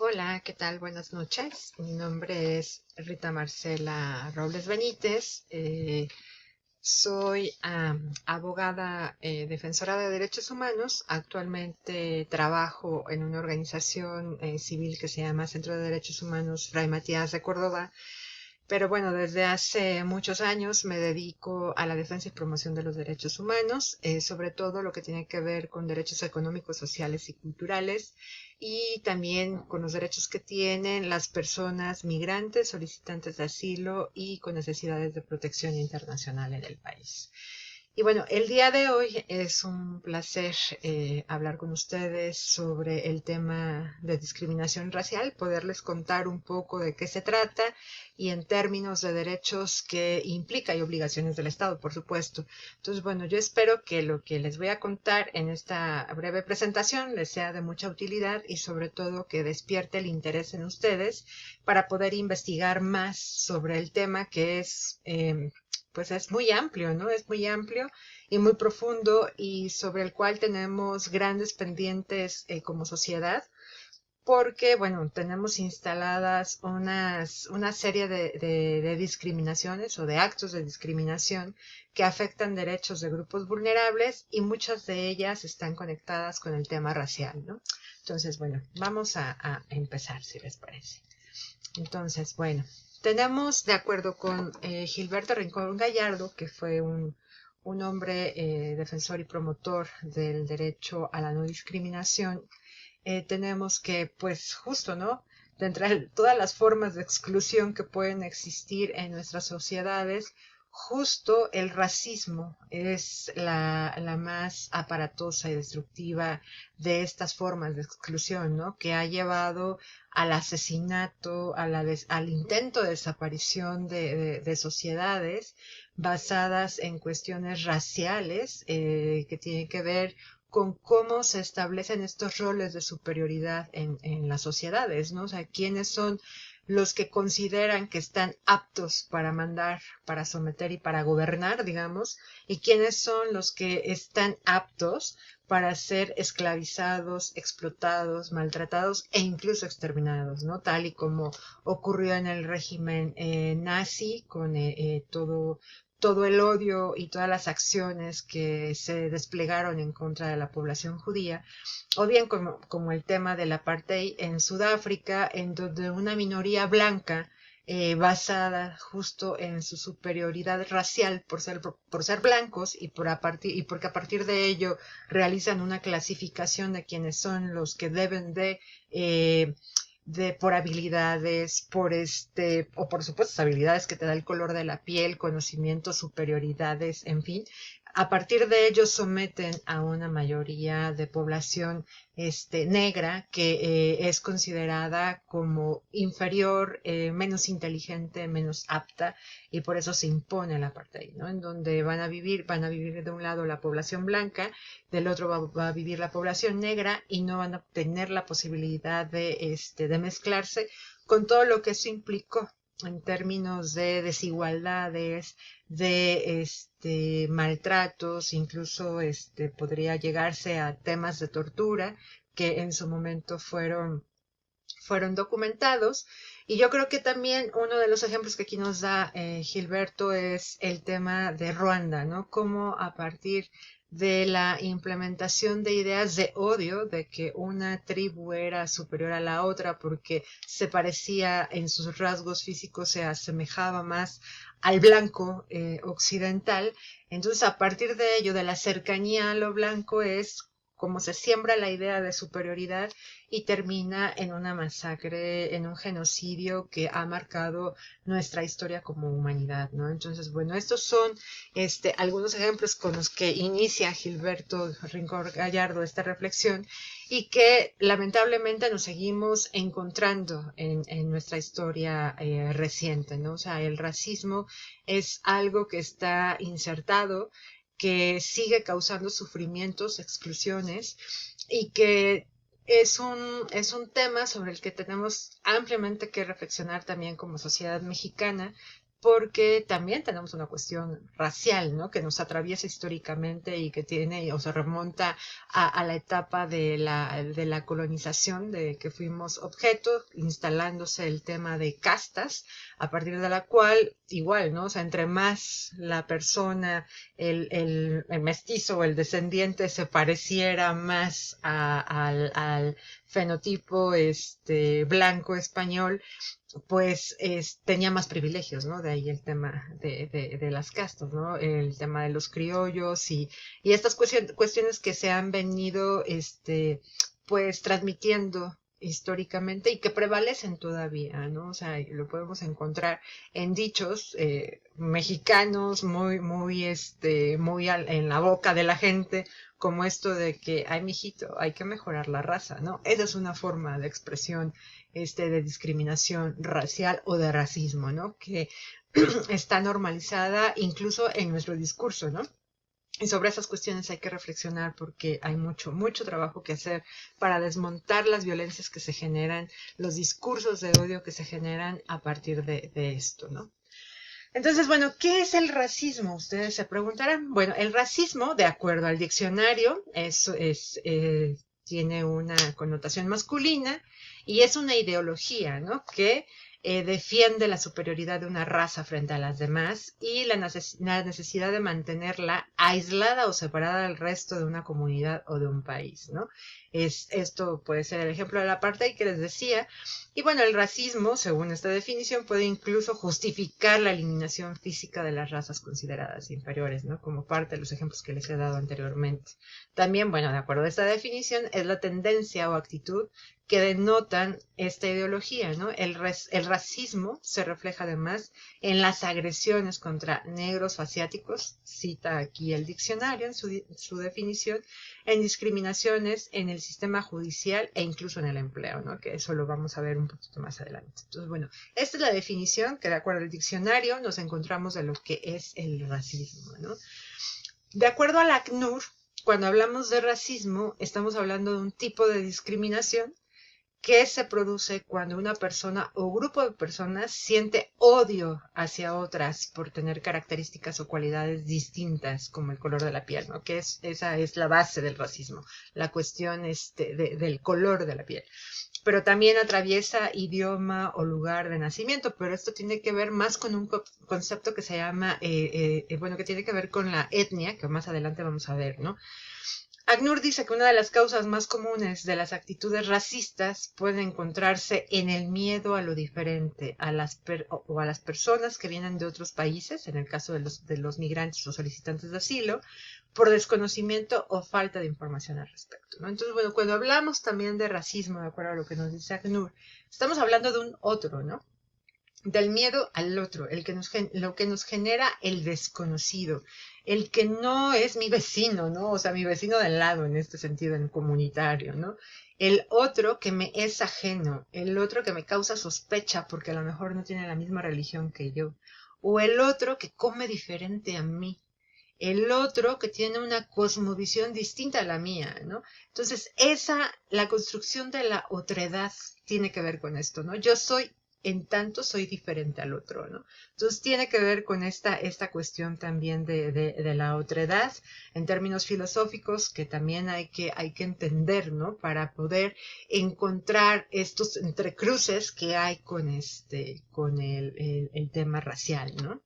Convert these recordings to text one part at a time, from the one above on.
Hola, ¿qué tal? Buenas noches. Mi nombre es Rita Marcela Robles Benítez. Soy abogada defensora de derechos humanos. Actualmente trabajo en una organización civil que se llama Centro de Derechos Humanos Fray Matías de Córdoba. Pero bueno, desde hace muchos años me dedico a la defensa y promoción de los derechos humanos, sobre todo lo que tiene que ver con derechos económicos, sociales y culturales, y también con los derechos que tienen las personas migrantes, solicitantes de asilo y con necesidades de protección internacional en el país. Y bueno, el día de hoy es un placer hablar con ustedes sobre el tema de discriminación racial, poderles contar un poco de qué se trata y en términos de derechos que implica y obligaciones del Estado, por supuesto. Entonces, bueno, yo espero que lo que les voy a contar en esta breve presentación les sea de mucha utilidad y sobre todo que despierte el interés en ustedes para poder investigar más sobre el tema que pues es muy amplio, ¿no? Es muy amplio y muy profundo y sobre el cual tenemos grandes pendientes como sociedad porque, bueno, tenemos instaladas una serie de discriminaciones o de actos de discriminación que afectan derechos de grupos vulnerables y muchas de ellas están conectadas con el tema racial, ¿no? Entonces, bueno, vamos a empezar, si les parece. Entonces, bueno, tenemos, de acuerdo con Gilberto Rincón Gallardo, que fue un hombre defensor y promotor del derecho a la no discriminación, tenemos que, pues justo, ¿no? De entre todas las formas de exclusión que pueden existir en nuestras sociedades, justo el racismo es la más aparatosa y destructiva de estas formas de exclusión, ¿no? Que ha llevado al asesinato, al intento de desaparición de sociedades basadas en cuestiones raciales que tienen que ver con cómo se establecen estos roles de superioridad en las sociedades, ¿no? O sea, quiénes son los que consideran que están aptos para mandar, para someter y para gobernar, digamos, y quiénes son los que están aptos para ser esclavizados, explotados, maltratados e incluso exterminados, ¿no? Tal y como ocurrió en el régimen nazi con todo el odio y todas las acciones que se desplegaron en contra de la población judía, o bien como el tema del apartheid en Sudáfrica, en donde una minoría blanca basada justo en su superioridad racial por ser blancos y porque a partir de ello realizan una clasificación de quienes son los que deben de por habilidades, o por supuesto habilidades que te da el color de la piel, conocimientos, superioridades, en fin. A partir de ello someten a una mayoría de población negra que es considerada como inferior, menos inteligente, menos apta y por eso se impone el apartheid, ¿no? En donde van a vivir de un lado la población blanca, del otro va a vivir la población negra y no van a tener la posibilidad de mezclarse con todo lo que eso implicó en términos de desigualdades, de maltratos, incluso podría llegarse a temas de tortura que en su momento fueron documentados. Y yo creo que también uno de los ejemplos que aquí nos da Gilberto es el tema de Ruanda, ¿no? Cómo a partir de la implementación de ideas de odio, de que una tribu era superior a la otra porque se parecía en sus rasgos físicos, se asemejaba más al blanco occidental. Entonces, a partir de ello, de la cercanía a lo blanco, es como se siembra la idea de superioridad y termina en una masacre, en un genocidio que ha marcado nuestra historia como humanidad, ¿no? Entonces, bueno, estos son algunos ejemplos con los que inicia Gilberto Rincón Gallardo esta reflexión y que lamentablemente nos seguimos encontrando en nuestra historia reciente, ¿no? O sea, el racismo es algo que está insertado, que sigue causando sufrimientos, exclusiones y que es un tema sobre el que tenemos ampliamente que reflexionar también como sociedad mexicana, porque también tenemos una cuestión racial, ¿no? Que nos atraviesa históricamente y que tiene o se remonta a la etapa de la colonización, de que fuimos objeto, instalándose el tema de castas, a partir de la cual, igual, ¿no? O sea, entre más la persona, el mestizo o el descendiente se pareciera más al fenotipo blanco español, pues tenía más privilegios, ¿no? De ahí el tema de las castas, ¿no? El tema de los criollos y estas cuestiones que se han venido, pues transmitiendo históricamente y que prevalecen todavía, ¿no? O sea, lo podemos encontrar en dichos mexicanos muy en la boca de la gente, como esto de que, ay, mijito, hay que mejorar la raza, ¿no? Esa es una forma de expresión de discriminación racial o de racismo, ¿no? Que está normalizada incluso en nuestro discurso, ¿no? Y sobre esas cuestiones hay que reflexionar porque hay mucho, mucho trabajo que hacer para desmontar las violencias que se generan, los discursos de odio que se generan a partir de esto, ¿no? Entonces, bueno, ¿qué es el racismo? Ustedes se preguntarán. Bueno, el racismo, de acuerdo al diccionario, tiene una connotación masculina y es una ideología, ¿no? Que defiende la superioridad de una raza frente a las demás y la necesidad de mantenerla aislada o separada del resto de una comunidad o de un país, ¿no? Esto puede ser el ejemplo del apartheid que les decía. Y bueno, el racismo, según esta definición, puede incluso justificar la eliminación física de las razas consideradas inferiores, ¿no? Como parte de los ejemplos que les he dado anteriormente. También, bueno, de acuerdo a esta definición, es la tendencia o actitud que denotan esta ideología, ¿no? El racismo se refleja además en las agresiones contra negros o asiáticos, cita aquí el diccionario en su definición, en discriminaciones en el sistema judicial e incluso en el empleo, ¿no? Que eso lo vamos a ver un poquito más adelante. Entonces, bueno, esta es la definición que de acuerdo al diccionario nos encontramos de lo que es el racismo, ¿no? De acuerdo al ACNUR, cuando hablamos de racismo, estamos hablando de un tipo de discriminación que se produce cuando una persona o grupo de personas siente odio hacia otras por tener características o cualidades distintas, como el color de la piel, ¿no? Que esa es la base del racismo, la cuestión del color de la piel. Pero también atraviesa idioma o lugar de nacimiento, pero esto tiene que ver más con un concepto que se llama, que tiene que ver con la etnia, que más adelante vamos a ver, ¿no? ACNUR dice que una de las causas más comunes de las actitudes racistas puede encontrarse en el miedo a lo diferente, a las personas que vienen de otros países, en el caso de los migrantes o solicitantes de asilo, por desconocimiento o falta de información al respecto, ¿no? Entonces, bueno, cuando hablamos también de racismo, de acuerdo a lo que nos dice ACNUR, estamos hablando de un otro, ¿no? Del miedo al otro, lo que nos genera el desconocido, el que no es mi vecino, ¿no? O sea, mi vecino de al lado en este sentido, en comunitario, ¿no? El otro que me es ajeno, el otro que me causa sospecha porque a lo mejor no tiene la misma religión que yo, o el otro que come diferente a mí, el otro que tiene una cosmovisión distinta a la mía, ¿no? Entonces, la construcción de la otredad tiene que ver con esto, ¿no? Yo soy en tanto soy diferente al otro, ¿no? Entonces tiene que ver con esta cuestión también de la otredad en términos filosóficos que también hay que entender, ¿no? Para poder encontrar estos entrecruces que hay con el tema racial, ¿no?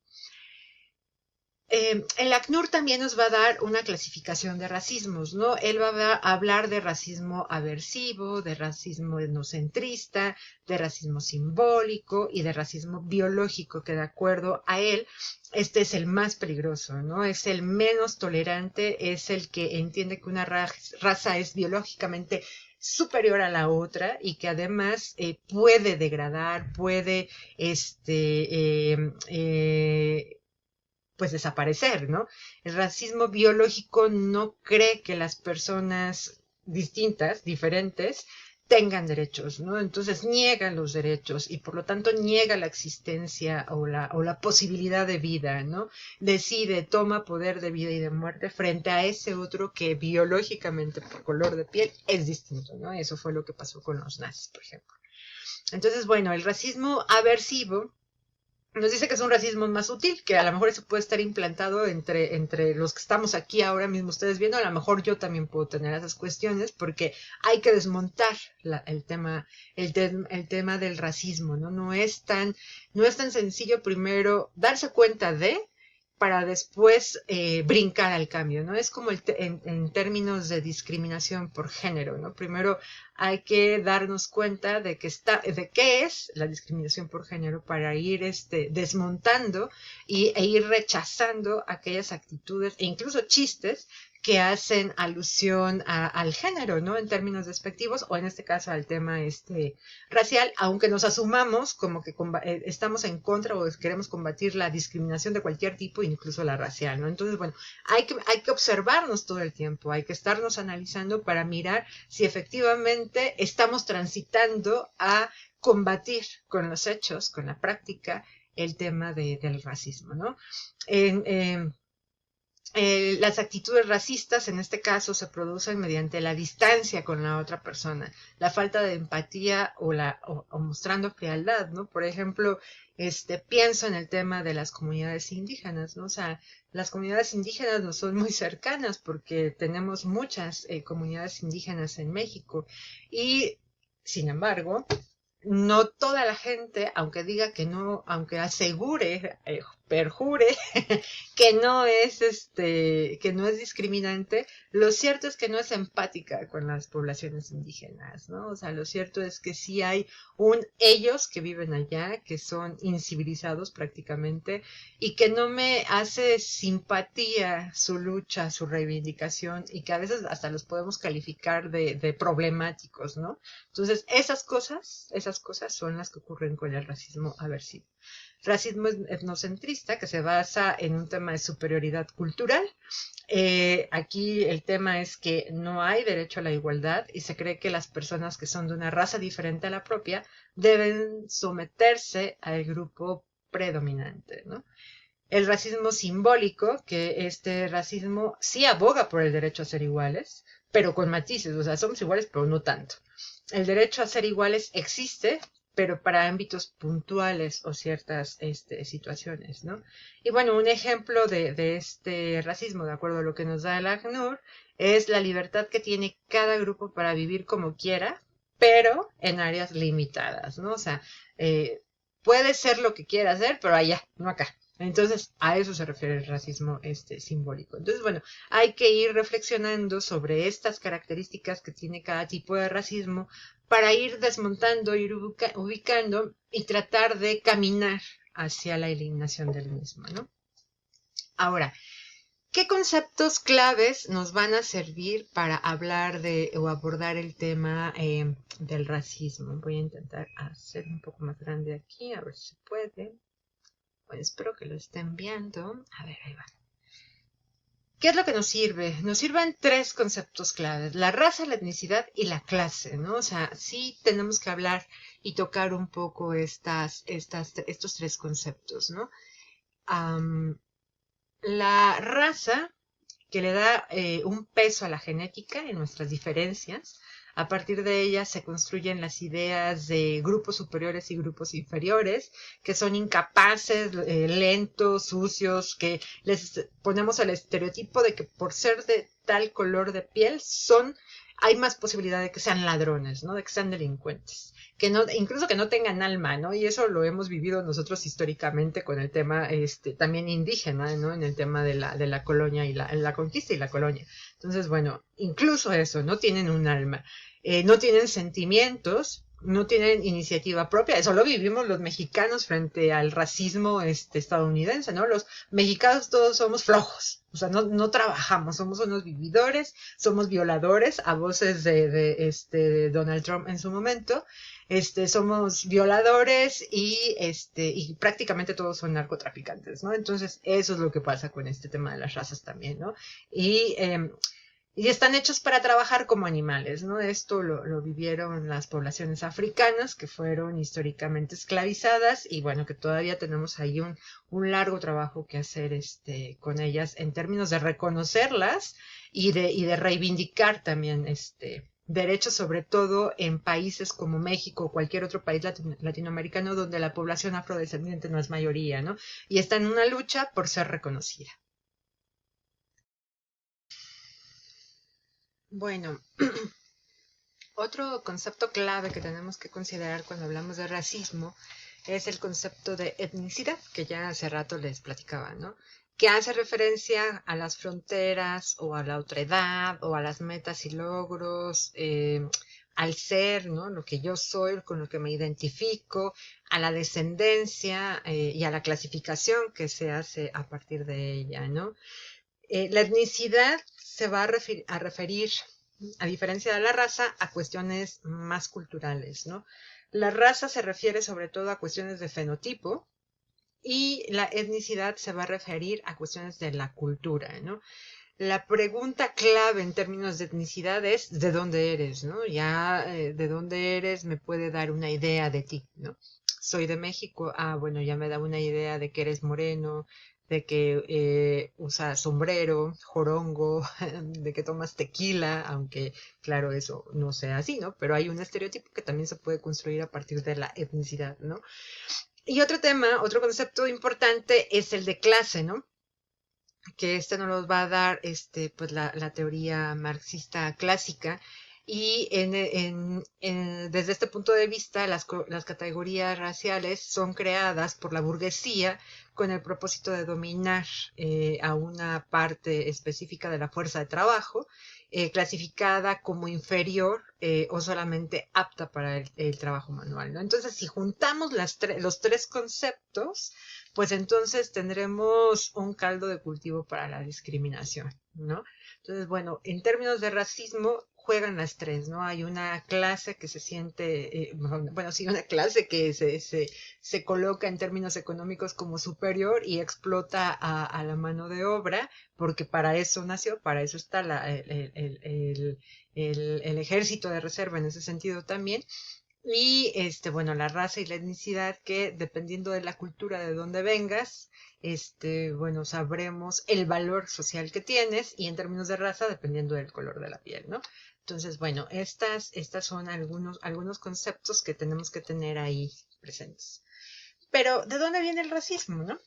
El ACNUR también nos va a dar una clasificación de racismos, ¿no? Él va a hablar de racismo aversivo, de racismo etnocentrista, de racismo simbólico y de racismo biológico, que de acuerdo a él, este es el más peligroso, ¿no? Es el menos tolerante, es el que entiende que una raza es biológicamente superior a la otra y que además puede degradar, puede pues desaparecer, ¿no? El racismo biológico no cree que las personas distintas, diferentes, tengan derechos, ¿no? Entonces niegan los derechos y por lo tanto niega la existencia o la posibilidad de vida, ¿no? Toma poder de vida y de muerte frente a ese otro que biológicamente por color de piel es distinto, ¿no? Eso fue lo que pasó con los nazis, por ejemplo. Entonces, bueno, el racismo aversivo nos dice que es un racismo más sutil, que a lo mejor eso puede estar implantado entre los que estamos aquí ahora mismo, ustedes viendo, a lo mejor yo también puedo tener esas cuestiones, porque hay que desmontar el tema del racismo, ¿no? No es tan sencillo primero darse cuenta para después brincar al cambio, ¿no? Es como en términos de discriminación por género, ¿no? Primero hay que darnos cuenta de qué es la discriminación por género para ir desmontando e ir rechazando aquellas actitudes e incluso chistes que hacen alusión al género, ¿no? En términos despectivos, o en este caso al tema racial, aunque nos asumamos como que estamos en contra o queremos combatir la discriminación de cualquier tipo, incluso la racial, ¿no? Entonces, bueno, hay que observarnos todo el tiempo, hay que estarnos analizando para mirar si efectivamente estamos transitando a combatir con los hechos, con la práctica, el tema del racismo, ¿no? Las actitudes racistas en este caso se producen mediante la distancia con la otra persona, la falta de empatía o mostrando frialdad, ¿no? Por ejemplo, pienso en el tema de las comunidades indígenas, ¿no? O sea, las comunidades indígenas nos son muy cercanas porque tenemos muchas comunidades indígenas en México y, sin embargo, no toda la gente, aunque diga que no, aunque asegure, perjure que no es discriminante, lo cierto es que no es empática con las poblaciones indígenas, ¿no? O sea, lo cierto es que sí hay ellos que viven allá, que son incivilizados prácticamente, y que no me hace simpatía su lucha, su reivindicación, y que a veces hasta los podemos calificar de problemáticos, ¿no? Entonces, esas cosas son las que ocurren con el racismo aversivo. Racismo etnocentrista, que se basa en un tema de superioridad cultural. Aquí el tema es que no hay derecho a la igualdad y se cree que las personas que son de una raza diferente a la propia deben someterse al grupo predominante, ¿no? El racismo simbólico, que este racismo sí aboga por el derecho a ser iguales, pero con matices, o sea, somos iguales, pero no tanto. El derecho a ser iguales existe, pero para ámbitos puntuales o ciertas situaciones, ¿no? Y bueno, un ejemplo de este racismo, de acuerdo a lo que nos da el ACNUR, es la libertad que tiene cada grupo para vivir como quiera, pero en áreas limitadas, ¿no? O sea, puede ser lo que quiera hacer, pero allá, no acá. Entonces, a eso se refiere el racismo simbólico. Entonces, bueno, hay que ir reflexionando sobre estas características que tiene cada tipo de racismo para ir desmontando, ir ubicando y tratar de caminar hacia la eliminación del mismo, ¿no? Ahora, ¿qué conceptos claves nos van a servir para hablar o abordar el tema del racismo? Voy a intentar hacer un poco más grande aquí, a ver si se puede. Bueno, espero que lo estén viendo. A ver, ahí va. ¿Qué es lo que nos sirve? Nos sirven 3 conceptos claves: la raza, la etnicidad y la clase, ¿no? O sea, sí tenemos que hablar y tocar un poco estos 3 conceptos, ¿no? La raza, que le da un peso a la genética en nuestras diferencias. A partir de ella se construyen las ideas de grupos superiores y grupos inferiores, que son incapaces, lentos, sucios, que les ponemos el estereotipo de que por ser de tal color de piel hay más posibilidad de que sean ladrones, ¿no? De que sean delincuentes, incluso que no tengan alma, ¿no? Y eso lo hemos vivido nosotros históricamente con el tema también indígena, ¿no? En el tema de la colonia y la conquista y la colonia. Entonces, bueno, incluso eso, no tienen un alma, no tienen sentimientos, no tienen iniciativa propia. Eso lo vivimos los mexicanos frente al racismo estadounidense, ¿no? Los mexicanos todos somos flojos, o sea, no trabajamos, somos unos vividores, somos violadores, a voces de Donald Trump en su momento. Somos violadores y prácticamente todos son narcotraficantes, ¿no? Entonces, eso es lo que pasa con este tema de las razas también, ¿no? Y están hechos para trabajar como animales, ¿no? Esto lo vivieron las poblaciones africanas que fueron históricamente esclavizadas y bueno, que todavía tenemos ahí un largo trabajo que hacer con ellas en términos de reconocerlas y de reivindicar también derechos, sobre todo en países como México o cualquier otro país latinoamericano donde la población afrodescendiente no es mayoría, ¿no? Y está en una lucha por ser reconocida. Bueno, otro concepto clave que tenemos que considerar cuando hablamos de racismo es el concepto de etnicidad, que ya hace rato les platicaba, ¿no? Que hace referencia a las fronteras o a la otredad o a las metas y logros, al ser, ¿no? Lo que yo soy, con lo que me identifico, a la descendencia y a la clasificación que se hace a partir de ella, ¿no? La etnicidad se va a referir, a diferencia de la raza, a cuestiones más culturales, ¿no? La raza se refiere sobre todo a cuestiones de fenotipo y la etnicidad se va a referir a cuestiones de la cultura, ¿no? La pregunta clave en términos de etnicidad es ¿de dónde eres? ¿No? Ya de dónde eres me puede dar una idea de ti, ¿no? Soy de México, bueno, ya me da una idea de que eres moreno, de que usas sombrero, jorongo, de que tomas tequila, aunque claro, eso no sea así, ¿no? Pero hay un estereotipo que también se puede construir a partir de la etnicidad, ¿no? Y otro tema, otro concepto importante es el de clase, ¿no? Que nos los va a dar pues la teoría marxista clásica y desde este punto de vista las categorías raciales son creadas por la burguesía con el propósito de dominar a una parte específica de la fuerza de trabajo clasificada como inferior o solamente apta para el trabajo manual, ¿no? Entonces, si juntamos los tres conceptos, pues entonces tendremos un caldo de cultivo para la discriminación, ¿no? Entonces, bueno, en términos de racismo juegan las tres, ¿no? Hay una clase que se siente, bueno, sí, una clase que se coloca en términos económicos como superior y explota a la mano de obra, porque para eso nació, para eso está el ejército de reserva en ese sentido también. Y bueno, la raza y la etnicidad que dependiendo de la cultura de donde vengas, bueno, sabremos el valor social que tienes y en términos de raza dependiendo del color de la piel, ¿no? Entonces, bueno, estas son algunos conceptos que tenemos que tener ahí presentes. Pero, ¿de dónde viene el racismo, no?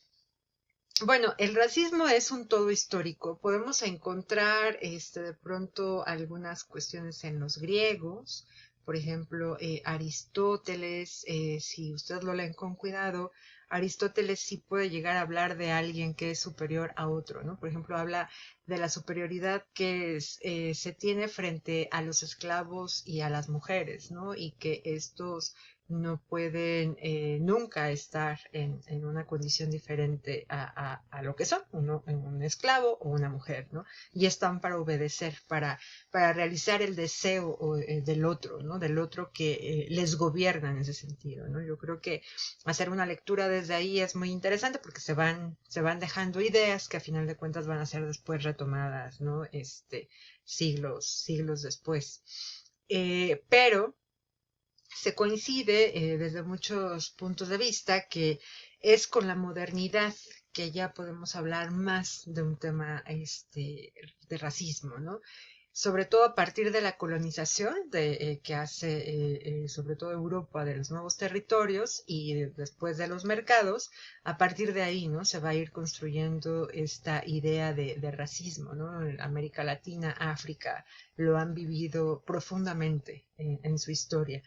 Bueno, el racismo es un todo histórico. Podemos encontrar de pronto algunas cuestiones en los griegos, por ejemplo, Aristóteles, si ustedes lo leen con cuidado, Aristóteles sí puede llegar a hablar de alguien que es superior a otro, ¿no? Por ejemplo, habla de la superioridad que se tiene frente a los esclavos y a las mujeres, ¿no? Y que estos no pueden nunca estar en una condición diferente a lo que son, un esclavo o una mujer, ¿no? Y están para obedecer, para realizar el deseo del otro, ¿no? Del otro que les gobierna en ese sentido, ¿no? Yo creo que hacer una lectura desde ahí es muy interesante porque se van dejando ideas que a final de cuentas van a ser después retomadas, ¿no? Siglos después. Pero se coincide desde muchos puntos de vista que es con la modernidad que ya podemos hablar más de un tema de racismo, ¿no? Sobre todo a partir de la colonización que hace sobre todo Europa de los nuevos territorios y después de los mercados, a partir de ahí, ¿no? Se va a ir construyendo esta idea de racismo, ¿no? En América Latina, África, lo han vivido profundamente en su historia.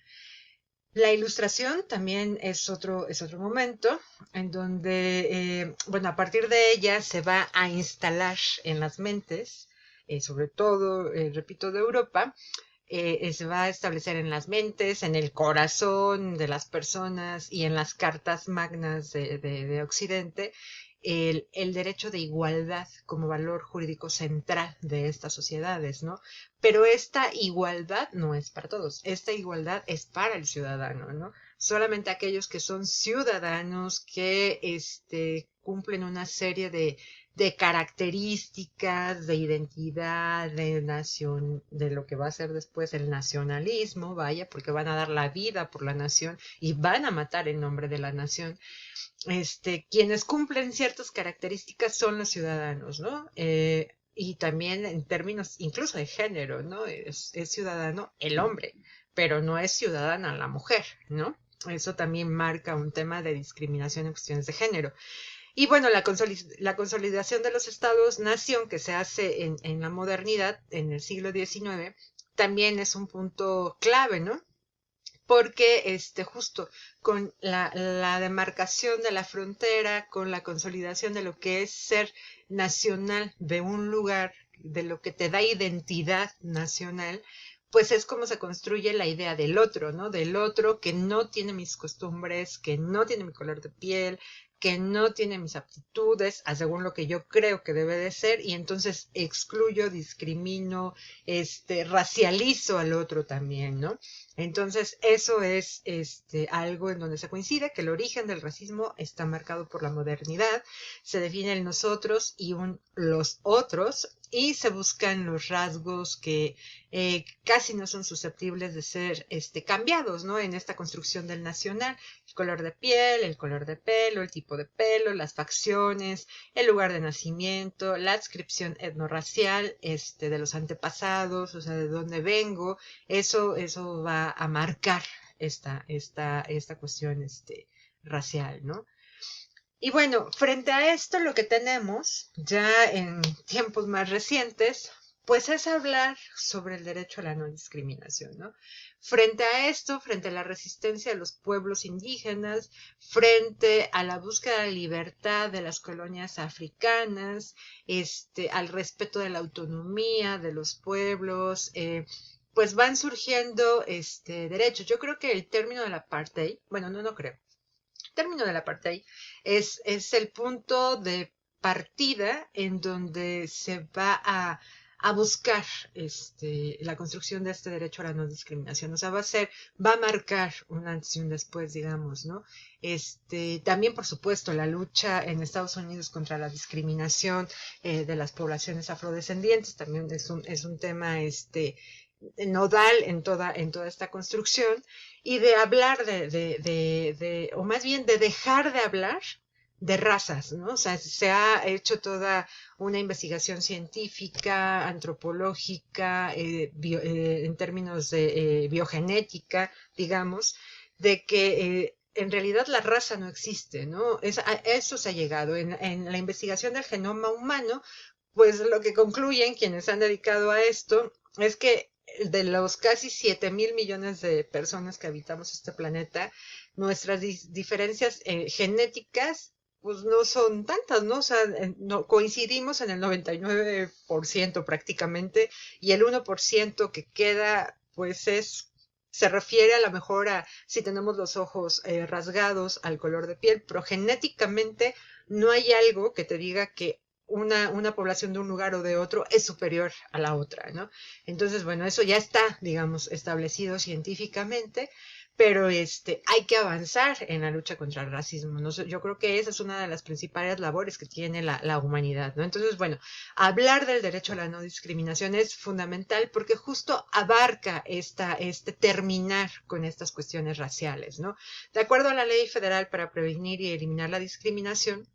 La ilustración también es otro momento en donde, bueno, a partir de ella se va a instalar en las mentes, sobre todo, repito, de Europa, se va a establecer en las mentes, en el corazón de las personas y en las cartas magnas de Occidente, el derecho de igualdad como valor jurídico central de estas sociedades, ¿no? Pero esta igualdad no es para todos, esta igualdad es para el ciudadano, ¿no? Solamente aquellos que son ciudadanos que cumplen una serie de características, de identidad, de nación, de lo que va a ser después el nacionalismo, vaya, porque van a dar la vida por la nación y van a matar en nombre de la nación. Quienes cumplen ciertas características son los ciudadanos, ¿no? y también en términos incluso de género, ¿no? Es ciudadano el hombre, pero no es ciudadana la mujer, ¿no? Eso también marca un tema de discriminación en cuestiones de género. Y bueno, la consolidación de los estados-nación que se hace en la modernidad, en el siglo XIX, también es un punto clave, ¿no? Porque justo con la demarcación de la frontera, con la consolidación de lo que es ser nacional de un lugar, de lo que te da identidad nacional, pues es como se construye la idea del otro, ¿no? Del otro que no tiene mis costumbres, que no tiene mi color de piel, que no tiene mis aptitudes, según lo que yo creo que debe de ser, y entonces excluyo, discrimino, racializo al otro también, ¿no? Entonces, eso es algo en donde se coincide, que el origen del racismo está marcado por la modernidad, se define el nosotros y los otros, y se buscan los rasgos que casi no son susceptibles de ser cambiados, ¿no? En esta construcción del nacional, el color de piel, el color de pelo, el tipo de pelo, las facciones, el lugar de nacimiento, la adscripción etnorracial de los antepasados, o sea, de dónde vengo, eso va a marcar esta cuestión racial, ¿no? Y bueno, frente a esto lo que tenemos ya en tiempos más recientes, pues es hablar sobre el derecho a la no discriminación, ¿no? Frente a esto, frente a la resistencia de los pueblos indígenas, frente a la búsqueda de libertad de las colonias africanas, al respeto de la autonomía de los pueblos, pues van surgiendo derechos. Yo creo que el término del apartheid, bueno, no creo. El término del apartheid es el punto de partida en donde se va a buscar la construcción de este derecho a la no discriminación. O sea, va a marcar un antes y un después, digamos, ¿no? También, por supuesto, la lucha en Estados Unidos contra la discriminación de las poblaciones afrodescendientes también es un tema nodal en toda esta construcción, y de hablar o más bien de dejar de hablar de razas, ¿no? O sea, se ha hecho toda una investigación científica, antropológica, en términos de biogenética, digamos, de que en realidad la raza no existe, ¿no? A eso se ha llegado. En la investigación del genoma humano, pues lo que concluyen quienes han dedicado a esto es que de los casi 7.000 millones de personas que habitamos este planeta, nuestras diferencias genéticas pues no son tantas, ¿no? O sea, no, coincidimos en el 99% prácticamente, y el 1% que queda, pues se refiere a lo mejor a si tenemos los ojos rasgados, al color de piel, pero genéticamente no hay algo que te diga que una población de un lugar o de otro es superior a la otra, ¿no? Entonces, bueno, eso ya está, digamos, establecido científicamente, pero hay que avanzar en la lucha contra el racismo, ¿no? Yo creo que esa es una de las principales labores que tiene la humanidad, ¿no? Entonces, bueno, hablar del derecho a la no discriminación es fundamental porque justo abarca terminar con estas cuestiones raciales, ¿no? De acuerdo a la Ley Federal para Prevenir y Eliminar la Discriminación,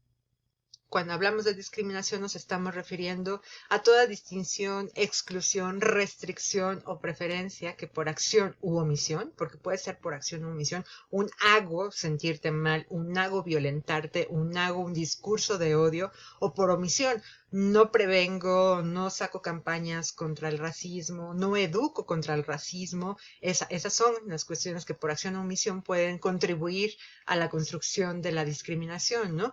cuando hablamos de discriminación nos estamos refiriendo a toda distinción, exclusión, restricción o preferencia que por acción u omisión, porque puede ser por acción u omisión, un hago sentirte mal, un hago violentarte, un hago un discurso de odio, o por omisión, no prevengo, no saco campañas contra el racismo, no educo contra el racismo. Esas son las cuestiones que por acción o omisión pueden contribuir a la construcción de la discriminación, ¿no?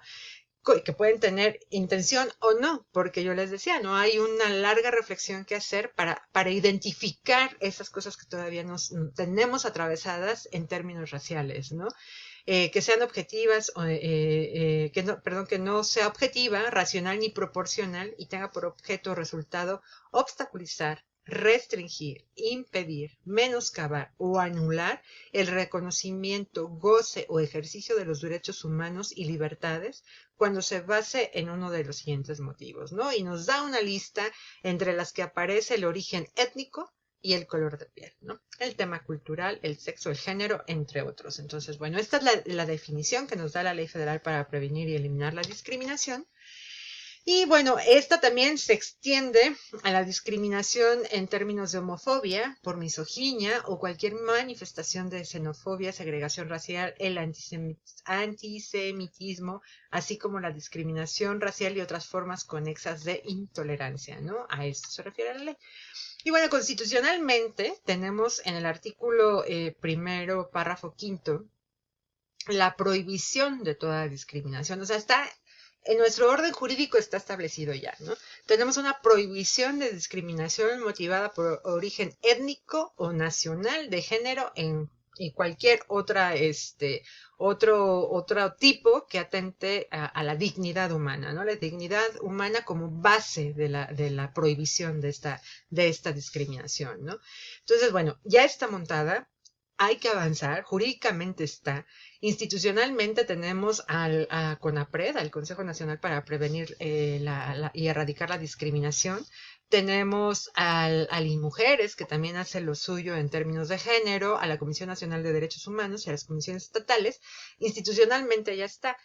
Que pueden tener intención o no, porque yo les decía, no hay una larga reflexión que hacer para identificar esas cosas que todavía nos tenemos atravesadas en términos raciales, ¿no? Que sean objetivas, que no sea objetiva, racional ni proporcional y tenga por objeto o resultado obstaculizar, restringir, impedir, menoscabar o anular el reconocimiento, goce o ejercicio de los derechos humanos y libertades cuando se base en uno de los siguientes motivos, ¿no? Y nos da una lista entre las que aparece el origen étnico y el color de piel, ¿no? El tema cultural, el sexo, el género, entre otros. Entonces, bueno, esta es la definición que nos da la Ley Federal para Prevenir y Eliminar la Discriminación. Y bueno, esta también se extiende a la discriminación en términos de homofobia, por misoginia o cualquier manifestación de xenofobia, segregación racial, el antisemitismo, así como la discriminación racial y otras formas conexas de intolerancia, ¿no? A esto se refiere la ley. Y bueno, constitucionalmente tenemos en el artículo primero, párrafo quinto, la prohibición de toda discriminación. O sea, está en nuestro orden jurídico está establecido ya, ¿no? Tenemos una prohibición de discriminación motivada por origen étnico o nacional, de género, en cualquier otro tipo que atente a la dignidad humana, ¿no? La dignidad humana como base de la prohibición de esta discriminación, ¿no? Entonces, bueno, ya está montada, hay que avanzar, jurídicamente está. Institucionalmente tenemos a CONAPRED, al Consejo Nacional para Prevenir y Erradicar la Discriminación. Tenemos al INMujeres, que también hace lo suyo en términos de género, a la Comisión Nacional de Derechos Humanos y a las comisiones estatales. Institucionalmente ya está.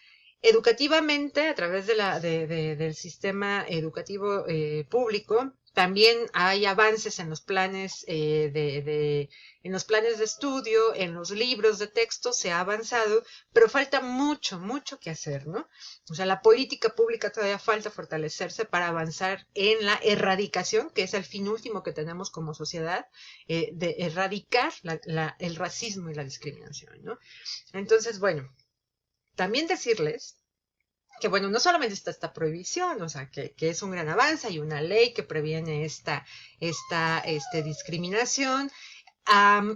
Educativamente, a través del sistema educativo público, también hay avances en los planes en los planes de estudio, en los libros de texto, se ha avanzado, pero falta mucho, mucho que hacer, ¿no? O sea, la política pública todavía falta fortalecerse para avanzar en la erradicación, que es el fin último que tenemos como sociedad, de erradicar el racismo y la discriminación, ¿no? Entonces, bueno, también decirles que, bueno, no solamente está esta prohibición, o sea, que es un gran avance, hay una ley que previene esta discriminación,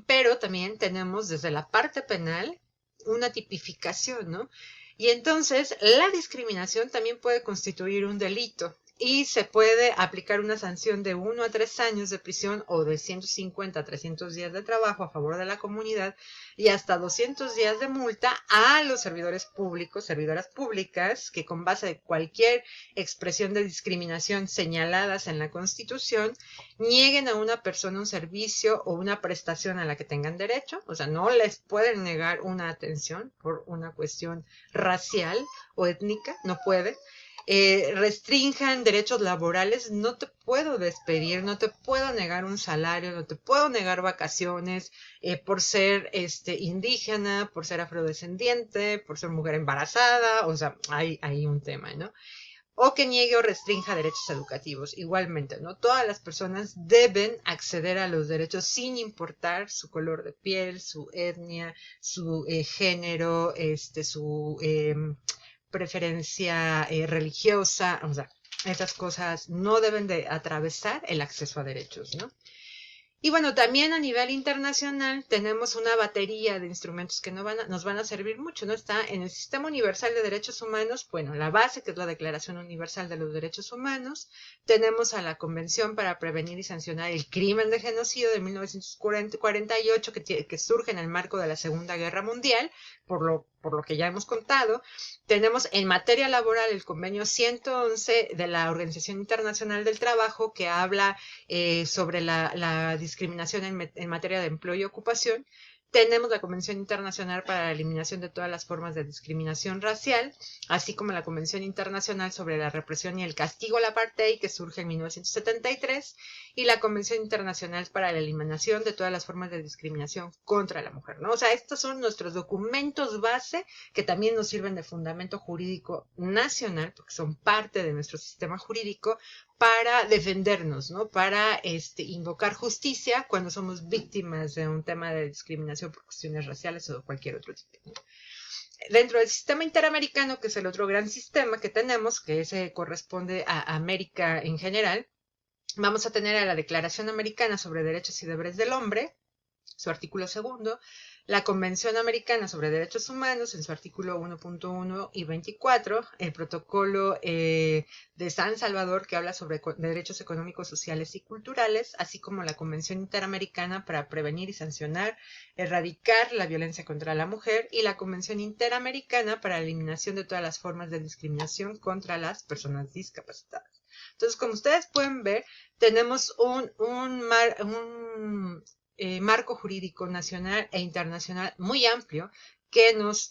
pero también tenemos desde la parte penal una tipificación, ¿no? Y entonces la discriminación también puede constituir un delito y se puede aplicar una sanción de 1 a 3 años de prisión o de 150 a 300 días de trabajo a favor de la comunidad y hasta 200 días de multa a los servidores públicos, servidoras públicas, que con base de cualquier expresión de discriminación señaladas en la Constitución, nieguen a una persona un servicio o una prestación a la que tengan derecho. O sea, no les pueden negar una atención por una cuestión racial o étnica, no puede. Restrinjan derechos laborales, no te puedo despedir, no te puedo negar un salario, no te puedo negar vacaciones por ser indígena, por ser afrodescendiente, por ser mujer embarazada, o sea, hay un tema, ¿no? O que niegue o restrinja derechos educativos. Igualmente, ¿no? Todas las personas deben acceder a los derechos sin importar su color de piel, su etnia, su género, su preferencia religiosa, o sea, esas cosas no deben de atravesar el acceso a derechos, ¿no? Y bueno, también a nivel internacional tenemos una batería de instrumentos que nos van a servir mucho, ¿no? Está en el Sistema Universal de Derechos Humanos, bueno, la base, que es la Declaración Universal de los Derechos Humanos. Tenemos a la Convención para Prevenir y Sancionar el Crimen de Genocidio de 1948, que surge en el marco de la Segunda Guerra Mundial, por lo que ya hemos contado. Tenemos en materia laboral el convenio 111 de la Organización Internacional del Trabajo, que habla sobre la discriminación en materia de empleo y ocupación. Tenemos la Convención Internacional para la Eliminación de todas las formas de discriminación racial, así como la Convención Internacional sobre la Represión y el Castigo al Apartheid, que surge en 1973, y la Convención Internacional para la Eliminación de todas las formas de discriminación contra la mujer, ¿no? O sea, estos son nuestros documentos base que también nos sirven de fundamento jurídico nacional, porque son parte de nuestro sistema jurídico, para defendernos, ¿no? Para invocar justicia cuando somos víctimas de un tema de discriminación por cuestiones raciales o de cualquier otro tipo, ¿no? Dentro del sistema interamericano, que es el otro gran sistema que tenemos, que ese corresponde a América en general, vamos a tener a la Declaración Americana sobre Derechos y Deberes del Hombre, su artículo 2, la Convención Americana sobre Derechos Humanos en su artículo 1.1 y 24, el protocolo de San Salvador, que habla sobre derechos económicos, sociales y culturales, así como la Convención Interamericana para Prevenir y Sancionar, Erradicar la Violencia contra la Mujer, y la Convención Interamericana para la Eliminación de todas las formas de discriminación contra las personas discapacitadas. Entonces, como ustedes pueden ver, tenemos un marco jurídico nacional e internacional muy amplio, que nos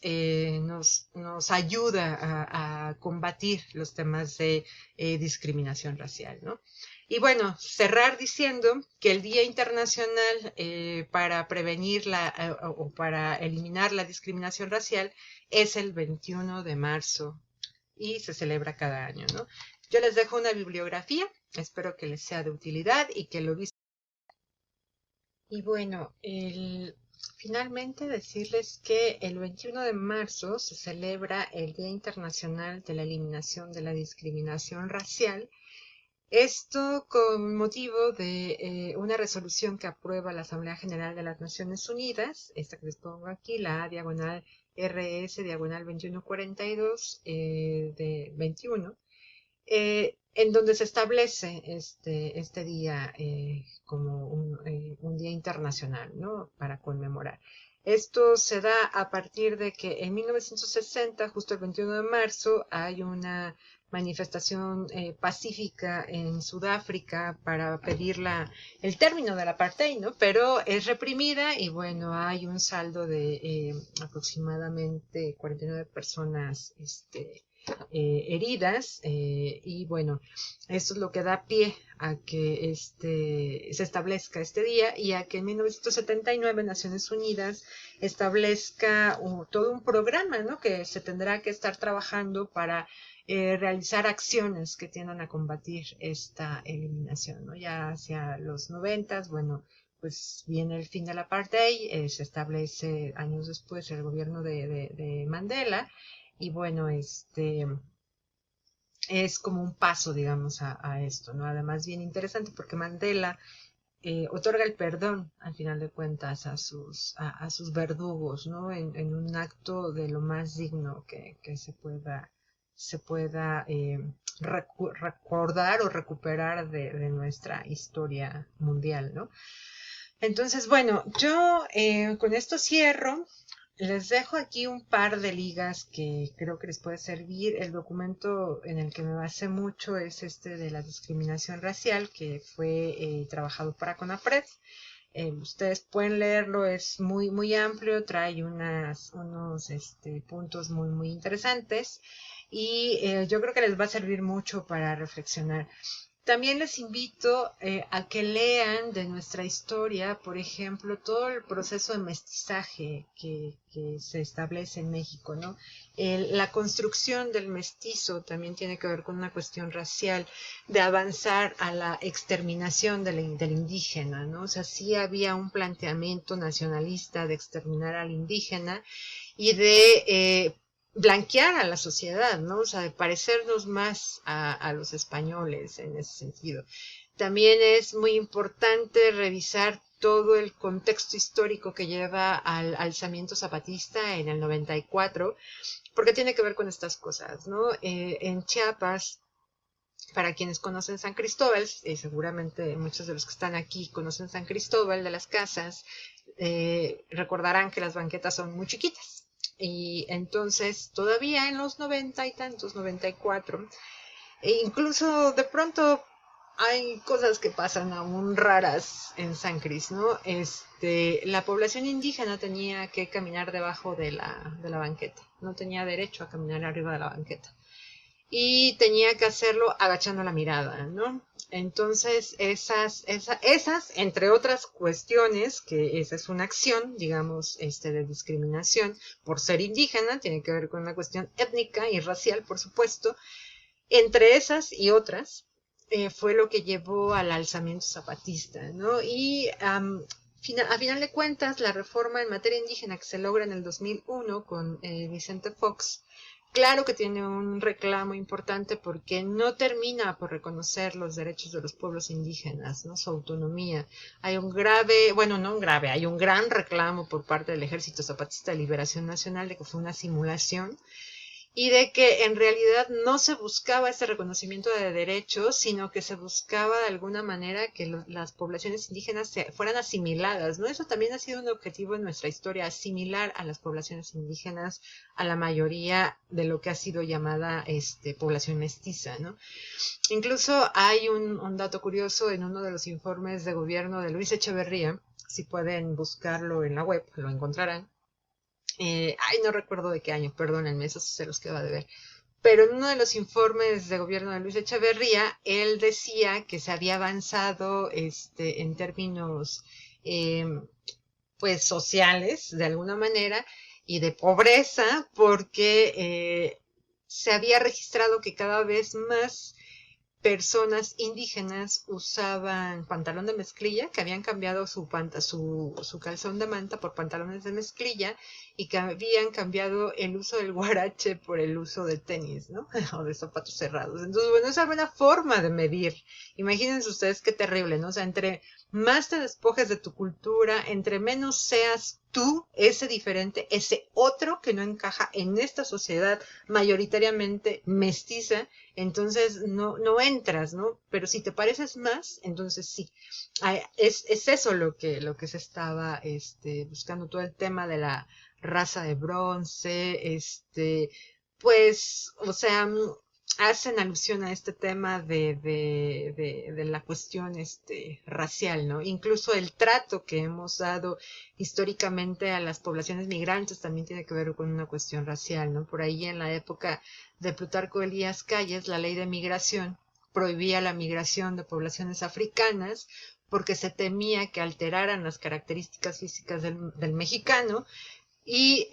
ayuda a combatir los temas de discriminación racial, ¿no? Y bueno, cerrar diciendo que el Día Internacional para prevenir o para eliminar la discriminación racial es el 21 de marzo y se celebra cada año, ¿no? Yo les dejo una bibliografía, espero que les sea de utilidad y que lo visiten. Y bueno, finalmente decirles que el 21 de marzo se celebra el Día Internacional de la Eliminación de la Discriminación Racial. Esto con motivo de una resolución que aprueba la Asamblea General de las Naciones Unidas, esta que les pongo aquí, la A/RS/2142 de 21, en donde se establece este día como un día internacional, ¿no? Para conmemorar. Esto se da a partir de que en 1960, justo el 21 de marzo, hay una manifestación pacífica en Sudáfrica para pedir el término del apartheid, ¿no? Pero es reprimida y bueno, hay un saldo de aproximadamente 49 personas heridas y bueno, esto es lo que da pie a que se establezca este día y a que en 1979 Naciones Unidas establezca todo un programa, ¿no? Que se tendrá que estar trabajando para realizar acciones que tiendan a combatir esta eliminación, ¿no? Ya hacia los 90, bueno, pues viene el fin del apartheid, se establece años después el gobierno de Mandela y bueno, es como un paso, digamos, a esto, ¿no? Además, bien interesante porque Mandela otorga el perdón, al final de cuentas, a sus verdugos, ¿no? En un acto de lo más digno que se pueda recordar o recuperar de nuestra historia mundial, ¿no? Entonces, bueno, yo con esto cierro. Les dejo aquí un par de ligas que creo que les puede servir. El documento en el que me basé mucho es este de la discriminación racial, que fue trabajado para CONAPRED. Ustedes pueden leerlo, es muy, muy amplio, trae unos puntos muy, muy interesantes y yo creo que les va a servir mucho para reflexionar. También les invito a que lean de nuestra historia, por ejemplo, todo el proceso de mestizaje que se establece en México, ¿no? La construcción del mestizo también tiene que ver con una cuestión racial, de avanzar a la exterminación del indígena, ¿no? O sea, sí había un planteamiento nacionalista de exterminar al indígena y de blanquear a la sociedad, ¿no? O sea, de parecernos más a los españoles en ese sentido. También es muy importante revisar todo el contexto histórico que lleva al alzamiento zapatista en el 94, porque tiene que ver con estas cosas, ¿no? En Chiapas, para quienes conocen San Cristóbal, seguramente muchos de los que están aquí conocen San Cristóbal de las Casas, recordarán que las banquetas son muy chiquitas. Y entonces todavía en los 90 y tantos, 94, e incluso de pronto hay cosas que pasan aún raras en San Cris, ¿no? La población indígena tenía que caminar debajo de la banqueta, no tenía derecho a caminar arriba de la banqueta. Y tenía que hacerlo agachando la mirada, ¿no? Entonces, esas, entre otras cuestiones, que esa es una acción, digamos, de discriminación por ser indígena, tiene que ver con una cuestión étnica y racial, por supuesto. Entre esas y otras, fue lo que llevó al alzamiento zapatista, ¿no? Y a final de cuentas, la reforma en materia indígena que se logra en el 2001 con Vicente Fox, claro que tiene un reclamo importante porque no termina por reconocer los derechos de los pueblos indígenas, ¿no? Su autonomía. Hay un grave, bueno, no un grave, hay un gran reclamo por parte del Ejército Zapatista de Liberación Nacional de que fue una simulación y de que en realidad no se buscaba ese reconocimiento de derechos, sino que se buscaba de alguna manera que las poblaciones indígenas fueran asimiladas, ¿no? Eso también ha sido un objetivo en nuestra historia, asimilar a las poblaciones indígenas a la mayoría de lo que ha sido llamada población mestiza, ¿no? Incluso hay un dato curioso en uno de los informes de gobierno de Luis Echeverría, si pueden buscarlo en la web, lo encontrarán, Ay, no recuerdo de qué año, perdónenme, eso se los quedó de ver. Pero en uno de los informes de gobierno de Luis Echeverría, él decía que se había avanzado en términos eh, pues sociales, de alguna manera, y de pobreza, porque se había registrado que cada vez más personas indígenas usaban pantalón de mezclilla, que habían cambiado su calzón de manta por pantalones de mezclilla y que habían cambiado el uso del guarache por el uso de tenis, ¿no? O de zapatos cerrados. Entonces, bueno, esa es una forma de medir. Imagínense ustedes qué terrible, ¿no? O sea, entre más te despojes de tu cultura, entre menos seas tú, ese diferente, ese otro que no encaja en esta sociedad mayoritariamente mestiza, entonces no entras, ¿no? Pero si te pareces más, entonces sí. Es eso lo que se estaba buscando, todo el tema de la raza de bronce, pues, o sea, hacen alusión a este tema de la cuestión racial, ¿no? Incluso el trato que hemos dado históricamente a las poblaciones migrantes también tiene que ver con una cuestión racial, ¿no? Por ahí en la época de Plutarco Elías Calles, la ley de migración prohibía la migración de poblaciones africanas porque se temía que alteraran las características físicas del mexicano y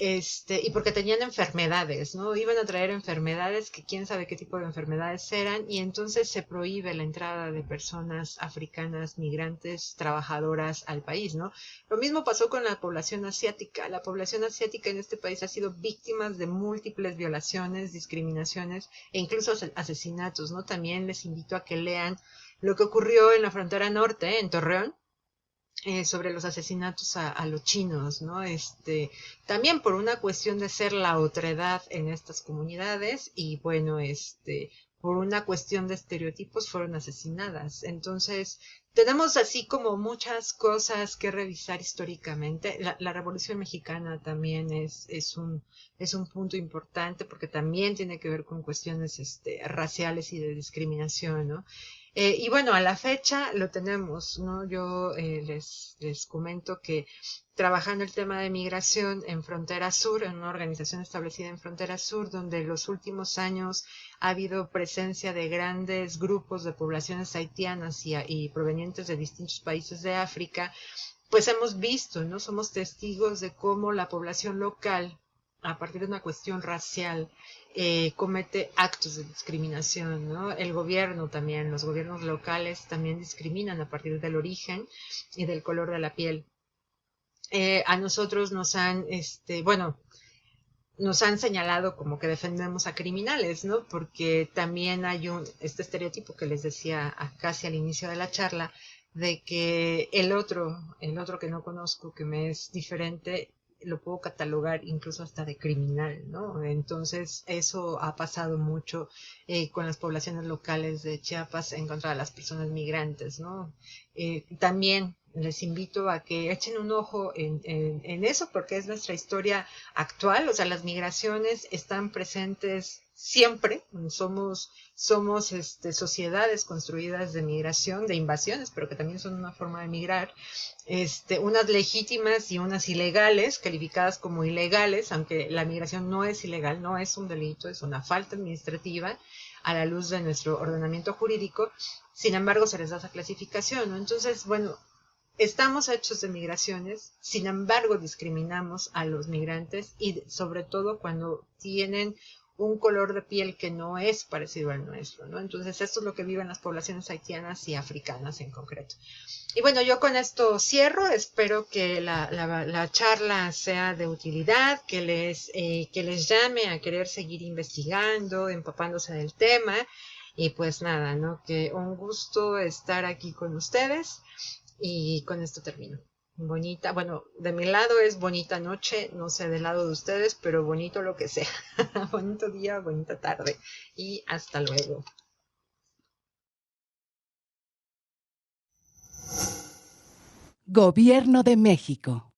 porque tenían enfermedades, ¿no? Iban a traer enfermedades que quién sabe qué tipo de enfermedades eran, y entonces se prohíbe la entrada de personas africanas, migrantes, trabajadoras al país, ¿no? Lo mismo pasó con la población asiática. La población asiática en este país ha sido víctima de múltiples violaciones, discriminaciones e incluso asesinatos, ¿no? También les invito a que lean lo que ocurrió en la frontera norte, en Torreón, sobre los asesinatos a los chinos, ¿no? También por una cuestión de ser la otredad en estas comunidades y bueno, por una cuestión de estereotipos fueron asesinadas. Entonces, tenemos así como muchas cosas que revisar históricamente. La Revolución Mexicana también es un punto importante porque también tiene que ver con cuestiones raciales y de discriminación, ¿no? Y bueno, a la fecha lo tenemos, ¿no? Yo les comento que trabajando el tema de migración en Frontera Sur, en una organización establecida en Frontera Sur, donde en los últimos años ha habido presencia de grandes grupos de poblaciones haitianas y provenientes de distintos países de África, pues hemos visto, ¿no? Somos testigos de cómo la población local, a partir de una cuestión racial, comete actos de discriminación, ¿no? El gobierno también, los gobiernos locales también discriminan a partir del origen y del color de la piel. A nosotros nos han señalado como que defendemos a criminales, ¿no? Porque también hay este estereotipo que les decía casi al inicio de la charla, de que el otro que no conozco, que me es diferente, lo puedo catalogar incluso hasta de criminal, ¿no? Entonces, eso ha pasado mucho con las poblaciones locales de Chiapas en contra de las personas migrantes, ¿no? También les invito a que echen un ojo en eso, porque es nuestra historia actual. O sea, las migraciones están presentes siempre. Somos sociedades construidas de migración, de invasiones, pero que también son una forma de migrar, unas legítimas y unas ilegales, calificadas como ilegales, aunque la migración no es ilegal, no es un delito, es una falta administrativa a la luz de nuestro ordenamiento jurídico. Sin embargo, se les da esa clasificación, ¿no? Entonces, bueno, estamos hechos de migraciones, sin embargo discriminamos a los migrantes y sobre todo cuando tienen un color de piel que no es parecido al nuestro, ¿no? Entonces esto es lo que viven las poblaciones haitianas y africanas en concreto. Y bueno, yo con esto cierro, espero que la charla sea de utilidad, que les llame a querer seguir investigando, empapándose del tema, y pues nada, ¿no? Que un gusto estar aquí con ustedes. Y con esto termino. Bonita, bueno, de mi lado es bonita noche, no sé del lado de ustedes, pero bonito lo que sea. Bonito día, bonita tarde. Y hasta luego. Gobierno de México.